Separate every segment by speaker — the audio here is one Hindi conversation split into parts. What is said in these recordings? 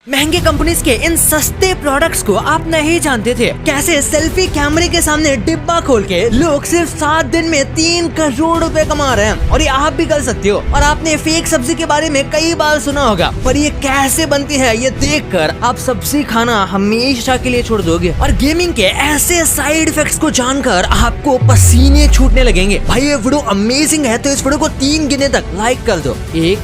Speaker 1: महंगे कंपनीज के इन सस्ते प्रोडक्ट्स को आप नहीं जानते थे। कैसे सेल्फी कैमरे के सामने डिब्बा खोल के लोग सिर्फ 7 दिन में 3 करोड़ रुपए कमा रहे हैं, और ये आप भी कर सकते हो। और आपने फेक सब्जी के बारे में कई बार सुना होगा, पर ये कैसे बनती है ये देखकर आप सब्जी खाना हमेशा के लिए छोड़ दोगे। और गेमिंग के ऐसे साइड इफेक्ट्स को जानकर आपको पसीने छूटने लगेंगे। भाई ये वीडियो अमेजिंग है, तो इस वीडियो को 3 गिने तक लाइक कर दो। 1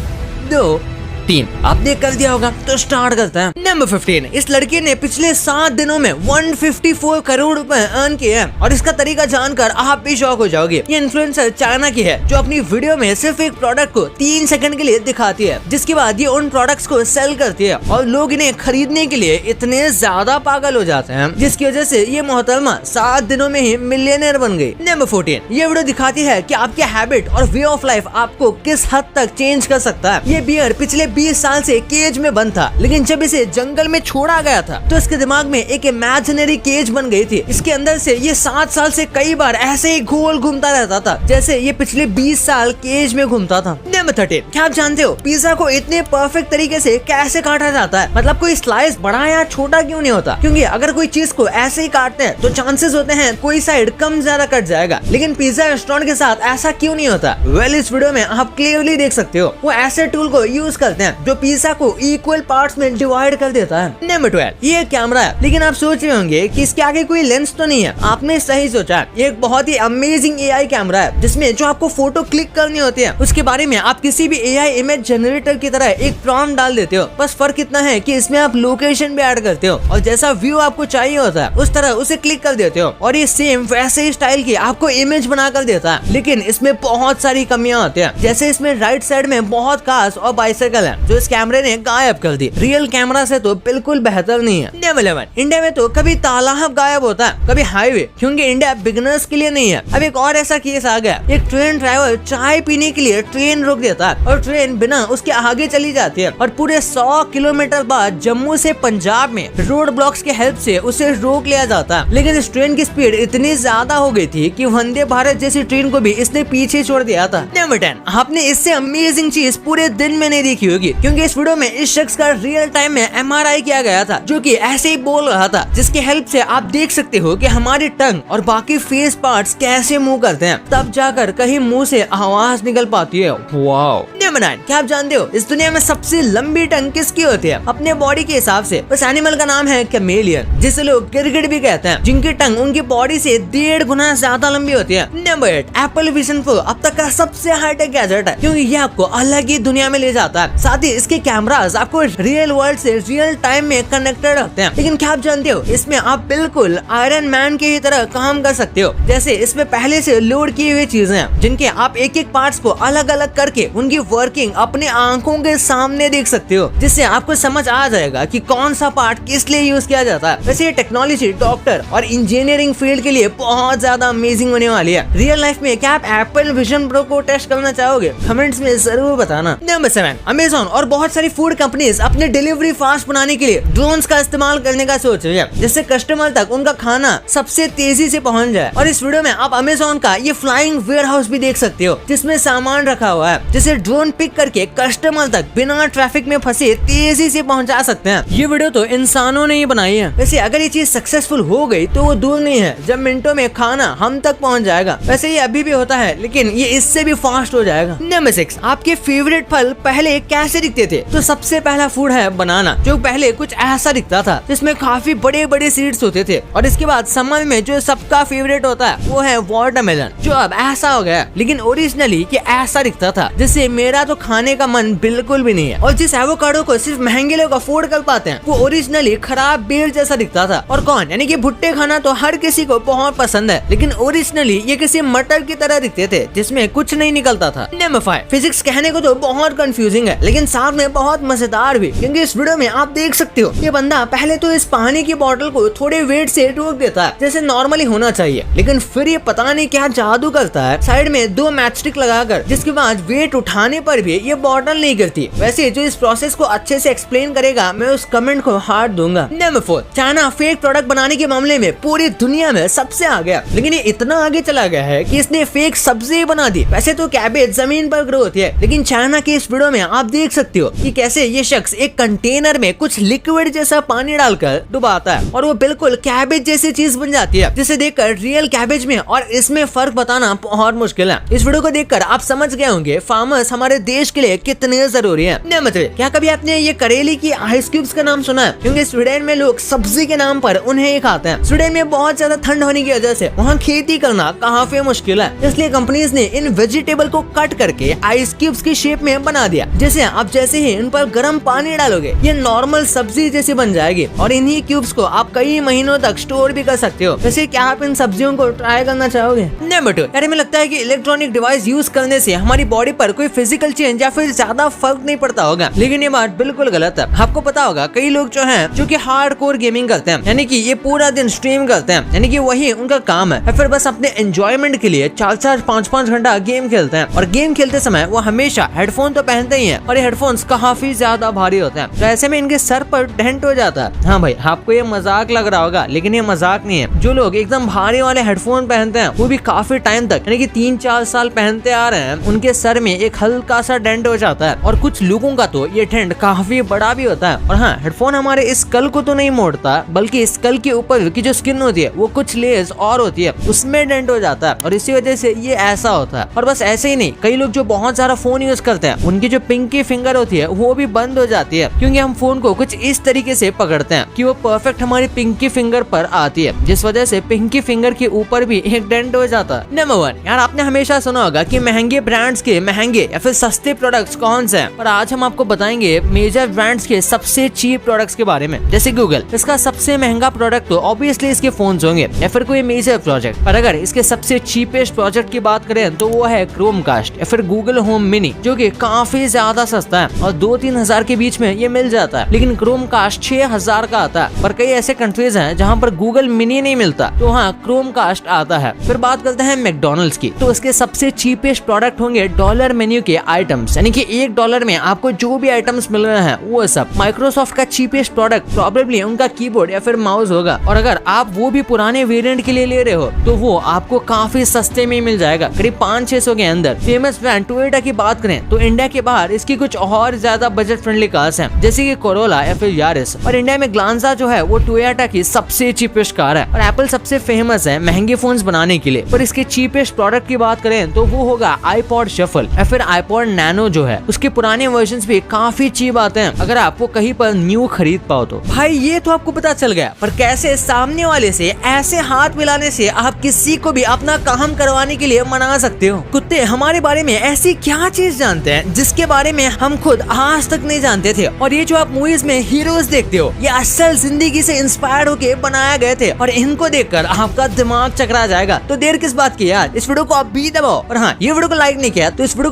Speaker 1: 2 3 आपने कर दिया होगा, तो स्टार्ट करते हैं। नंबर 15, इस लड़के ने पिछले 7 दिनों में 154 करोड़ रुपए अर्न किए हैं, और इसका तरीका जानकर आप भी शॉक हो जाओगे। ये इन्फ्लुएंसर चाइना की है, जो अपनी वीडियो में सिर्फ एक प्रोडक्ट को 3 सेकंड के लिए दिखाती है, जिसके बाद ये उन प्रोडक्ट्स को सेल करती है, और लोग इन्हें खरीदने के लिए इतने ज्यादा पागल हो जाते हैं, जिसकी वजह से ये मोहतरमा 7 दिनों में ही मिलियनर बन गई। नंबर 14, ये वीडियो दिखाती है कि आपके हैबिट और वे ऑफ लाइफ आपको किस हद तक चेंज कर सकता है। ये बियर पिछले 20 साल से केज में बंद था, लेकिन जब इसे जंगल में छोड़ा गया था तो इसके दिमाग में एक इमेजिनरी केज बन गई थी। इसके अंदर से ये 7 साल से कई बार ऐसे ही गोल घूमता रहता था, जैसे ये पिछले 20 साल केज में घूमता था। नंबर 13, क्या आप जानते हो पिज्जा को इतने परफेक्ट तरीके से कैसे काटा जाता है? मतलब कोई स्लाइस बड़ा या छोटा क्यों नहीं होता? क्योंकि अगर कोई चीज को ऐसे ही काटते हैं तो चांसेस होते हैं कोई साइड कम ज्यादा कट जाएगा, लेकिन पिज्जा रेस्टोरेंट के साथ ऐसा क्यों नहीं होता? वेल, इस वीडियो में आप क्लियरली देख सकते हो, वो ऐसे टूल को यूज करते हैं जो पिज्जा को इक्वल पार्ट्स में डिवाइड कर देता है। नंबर 12, ये कैमरा है, लेकिन आप सोच रहे होंगे कि इसके आगे कोई लेंस तो नहीं है। आपने सही सोचा, ये एक बहुत ही अमेजिंग एआई कैमरा है, जिसमें जो आपको फोटो क्लिक करनी होती है उसके बारे में आप किसी भी एआई इमेज जनरेटर की तरह एक प्रॉम्प्ट डाल देते हो। बस फर्क इतना है कि इसमें आप लोकेशन भी ऐड करते हो, और जैसा व्यू आपको चाहिए होता है उस तरह उसे क्लिक कर देते हो, और ये सेम वैसे ही स्टाइल की आपको इमेज बना कर देता है। लेकिन इसमें बहुत सारी कमियां होती है, जैसे इसमें राइट साइड में बहुत कार्स और बाइसाइकिल है, जो इस कैमरे ने गायब कर दी। रियल कैमरा से तो बिल्कुल बेहतर नहीं है। नंबर 11, इंडिया में तो कभी तालाब गायब होता है, कभी हाईवे, क्योंकि इंडिया बिगिनर्स के लिए नहीं है। अब एक और ऐसा केस आ गया, एक ट्रेन ड्राइवर चाय पीने के लिए ट्रेन रोक देता है, और ट्रेन बिना उसके आगे चली जाती है, और पूरे 100 किलोमीटर बाद जम्मू से पंजाब में रोड ब्लॉक्स के हेल्प से उसे रोक लिया जाता है। लेकिन इस ट्रेन की स्पीड इतनी ज्यादा हो गई थी कि वंदे भारत जैसी ट्रेन को भी इसने पीछे छोड़ दिया था। नंबर 10, आपने इससे अमेजिंग चीज पूरे दिन में नहीं देखी होगी, क्योंकि इस वीडियो में इस शख्स का रियल टाइम में MRI किया गया था, जो कि ऐसे ही बोल रहा था, जिसके हेल्प से आप देख सकते हो कि हमारी टंग और बाकी फेस पार्ट्स कैसे मूव करते हैं, तब जाकर कहीं मुंह से आवाज निकल पाती है। वाओ। नंबर 9, क्या आप जानते हो इस दुनिया में सबसे लंबी टंग किसकी होती है? अपने बॉडी के हिसाब से उस एनिमल का नाम है कैमेलियन, जिसे लोग गिरगिट भी कहते हैं, जिनकी टंग उनकी बॉडी से 1.5 गुना ज्यादा लंबी होती है। नंबर 8, एप्पल विजन प्रो अब तक का सबसे हाईटेक गैजेट है, क्योंकि ये आपको अलग ही दुनिया में ले जाता है। साथ ही इसके कैमरास आपको रियल वर्ल्ड से रियल टाइम में कनेक्टेड रखते हैं। लेकिन क्या आप जानते हो इसमें आप बिल्कुल आयरन मैन की तरह काम कर सकते हो। जैसे इसमें पहले से लोड की हुई चीजें हैं, जिनके आप एक एक पार्ट्स को अलग अलग करके उनकी वर्किंग अपने आंखों के सामने देख सकते हो, जिससे आपको समझ आ जाएगा कि कौन सा पार्ट किस लिए यूज किया जाता है। वैसे ये टेक्नोलॉजी डॉक्टर और इंजीनियरिंग फील्ड के लिए बहुत ज्यादा अमेजिंग होने वाली है। रियल लाइफ में क्या आप एप्पल विजन प्रो को टेस्ट करना चाहोगे? कमेंट्स में जरूर बताना। नंबर 7, अमेज़न और बहुत सारी फूड कंपनीज अपने डिलीवरी फास्ट बनाने के लिए ड्रोन्स का इस्तेमाल करने का सोच रही है, जिससे कस्टमर तक उनका खाना सबसे तेजी से पहुंच जाए। और इस वीडियो में आप अमेज़न का ये फ्लाइंग वेयर हाउस भी देख सकते हो, जिसमें सामान रखा हुआ है, जिसे ड्रोन पिक करके कस्टमर तक बिना ट्रैफिक में फंसे तेजी से पहुंचा सकते हैं। ये वीडियो तो इंसानों ने ही बनाई है। वैसे अगर ये चीज सक्सेसफुल हो गई तो वो दूर नहीं है जब मिनटों में खाना हम तक पहुँच जाएगा। वैसे ये अभी भी होता है, लेकिन ये इससे भी फास्ट हो जाएगा। नंबर 6, आपके फेवरेट फल पहले कैसे दिखते थे? तो सबसे पहला फूड है बनाना, जो पहले कुछ ऐसा दिखता था, जिसमें काफी बड़े बड़े सीड्स होते थे। और इसके बाद समर में जो सबका फेवरेट होता है वो है वाटरमेलन, जो अब ऐसा हो गया, लेकिन ओरिजिनली ये ऐसा दिखता था, जिससे मेरा तो खाने का मन बिल्कुल भी नहीं है। और जिस एवोकाडो को सिर्फ महंगे लोग अफोर्ड कर पाते हैं, वो ओरिजिनली खराब बेल जैसा दिखता था। और कौन, यानी कि भुट्टे खाना तो हर किसी को बहुत पसंद है, लेकिन ओरिजिनली ये किसी मटर की तरह दिखते थे, जिसमें कुछ नहीं निकलता था। नंबर 5, फिजिक्स कहने को तो बहुत कंफ्यूजिंग है, लेकिन साथ में बहुत मजेदार भी, क्योंकि इस वीडियो में आप देख सकते हो ये बंदा पहले तो इस पानी की बोतल को थोड़े वेट से रोक देता है, जैसे नॉर्मली होना चाहिए, लेकिन फिर ये पता नहीं क्या जादू करता है, साइड में 2 मैचस्टिक लगाकर, जिसके बाद वेट उठाने पर पर भी ये बॉटल नहीं गिरती। वैसे जो इस प्रोसेस को अच्छे से एक्सप्लेन करेगा मैं उस कमेंट को हार्ट दूंगा। नंबर 4, चाइना फेक प्रोडक्ट बनाने के मामले में पूरी दुनिया में सबसे आगे है, लेकिन ये इतना आगे चला गया है कि इसने फेक सब्जी बना दी। वैसे तो कैबेज जमीन पर ग्रो होती है, लेकिन चाइना के इस वीडियो में आप देख सकते हो कि कैसे ये शख्स एक कंटेनर में कुछ लिक्विड जैसा पानी डालकर डुबाता है और वो बिल्कुल कैबेज जैसी चीज बन जाती है, जिसे देखकर रियल कैबेज में और इसमें फर्क बताना बहुत मुश्किल है। इस वीडियो को देखकर आप समझ गए होंगे फार्मर्स हमारे देश के लिए कितने जरूरी है। नंबर 3, क्या कभी आपने ये करेली की आइस क्यूब्स का नाम सुना है? क्योंकि स्वीडन में लोग सब्जी के नाम पर उन्हें ही खाते हैं। स्वीडन में बहुत ज्यादा ठंड होने की वजह से वहाँ खेती करना काफी मुश्किल है, इसलिए कंपनीज ने इन वेजिटेबल को कट करके आइस क्यूब्स की शेप में बना दिया। जैसे ही इन पर गर्म पानी डालोगे ये नॉर्मल सब्जी जैसी बन जाएगी और इन्हीं क्यूब्स को आप कई महीनों तक स्टोर भी कर सकते हो। वैसे क्या आप इन सब्जियों को ट्राई करना चाहोगे? नंबर 2, यार हमें लगता है कि इलेक्ट्रॉनिक डिवाइस यूज करने से हमारी बॉडी पर कोई फिजिकल चेंज या फिर ज्यादा फर्क नहीं पड़ता होगा, लेकिन ये बात बिल्कुल गलत है। आपको पता होगा कई लोग जो कि हार्डकोर गेमिंग करते हैं, यानी कि ये पूरा दिन स्ट्रीम करते हैं, यानी कि वही उनका काम है, फिर बस अपने एंजॉयमेंट के लिए 4-4, 5-5 घंटा गेम खेलते हैं और गेम खेलते समय वो हमेशा हेडफोन तो पहनते ही हैं और ये हेडफोन्स काफी ज्यादा भारी होते हैं, तो ऐसे में इनके सर पर डेंट हो जाता है। हाँ भाई, आपको ये मजाक लग रहा होगा, लेकिन ये मजाक नहीं है। जो लोग एकदम भारी वाले हेडफोन पहनते हैं वो भी काफी टाइम तक यानी कि 3-4 साल पहनते आ रहे हैं, उनके सर में एक हल्का सा डेंट हो जाता है और कुछ लोगों का तो ये डेंट काफी बड़ा भी होता है। और हाँ, हेडफोन हमारे स्कल को तो नहीं मोड़ता, बल्कि स्कल के ऊपर की जो स्किन होती है वो कुछ लेयर्स और होती है, उसमें डेंट हो जाता है और इसी वजह से ये ऐसा होता है। और बस ऐसे ही नहीं, कई लोग जो बहुत सारा फोन यूज करते हैं उनकी जो पिंकी फिंगर होती है वो भी बंद हो जाती है, क्योंकि हम फोन को कुछ इस तरीके से पकड़ते हैं कि वो परफेक्ट हमारी पिंकी फिंगर पर आती है, जिस वजह से पिंकी फिंगर के ऊपर भी एक डेंट हो जाता है। नंबर 1, यार आपने हमेशा सुना होगा कि महंगे ब्रांड्स के महंगे या फिर सस्ते प्रोडक्ट्स कौन से हैं, और आज हम आपको बताएंगे मेजर ब्रांड्स के सबसे चीप प्रोडक्ट्स के बारे में। जैसे गूगल, इसका सबसे महंगा प्रोडक्ट तो ऑब्वियसली इसके फोन्स होंगे या फिर कोई मेजर प्रोजेक्ट, पर अगर इसके सबसे चीपेस्ट प्रोजेक्ट की बात करें तो वो है क्रोमकास्ट या फिर गूगल होम मिनी, जो कि काफी ज्यादा सस्ता है और 2-3 हजार के बीच में ये मिल जाता है, लेकिन क्रोमकास्ट 6,000 का आता है। पर कई ऐसे कंट्रीज हैं जहाँ पर गूगल मिनी नहीं मिलता, तो हाँ क्रोमकास्ट आता है। फिर बात करते हैं मैकडॉनल्ड्स की, तो इसके सबसे चीपेस्ट प्रोडक्ट होंगे डॉलर मेन्यू के आइटम्स, यानी कि $1 में आपको जो भी आइटम्स मिल रहे हैं वो सब। माइक्रोसॉफ्ट का चीपेस्ट प्रोडक्ट प्रोबेबली उनका कीबोर्ड या फिर माउस होगा, और अगर आप वो भी पुराने वेरिएंट के लिए ले रहे हो तो वो आपको काफी सस्ते में मिल जाएगा, करीब 500-600 के अंदर। फेमस ब्रांड टोयोटा की बात करें तो इंडिया के बाहर इसकी कुछ और ज्यादा बजट फ्रेंडली कार्स हैं, जैसे कि कोरोला या फिर यारिस, और इंडिया में ग्लांजा जो है वो टोयोटा की सबसे चीपेस्ट कार है। और एप्पल सबसे फेमस है महंगे फोन्स बनाने के लिए, पर इसके चीपेस्ट प्रोडक्ट की बात करें तो वो होगा आईपॉड शफल या फिर आईपॉड नैनो जो है, उसके पुराने वर्जन्स भी काफी चीप आते हैं अगर आपको कहीं पर न्यू खरीद पाओ तो। भाई ये तो आपको पता चल गया, पर कैसे सामने वाले से ऐसे हाथ मिलाने से आप किसी को भी अपना काम करवाने के लिए मना सकते हो। कुत्ते हमारे बारे में ऐसी क्या चीज जानते हैं जिसके बारे में हम खुद आज तक नहीं जानते थे, और ये जो आप मूवीज में हीरोज देखते हो ये असल जिंदगी से इंस्पायर्ड होके बनाया गए थे, और इनको देखकर आपका दिमाग चकरा जाएगा। तो देर किस बात की यार, इस वीडियो को आप भी दबाओ, और हाँ ये वीडियो को लाइक नहीं किया तो इस वीडियो को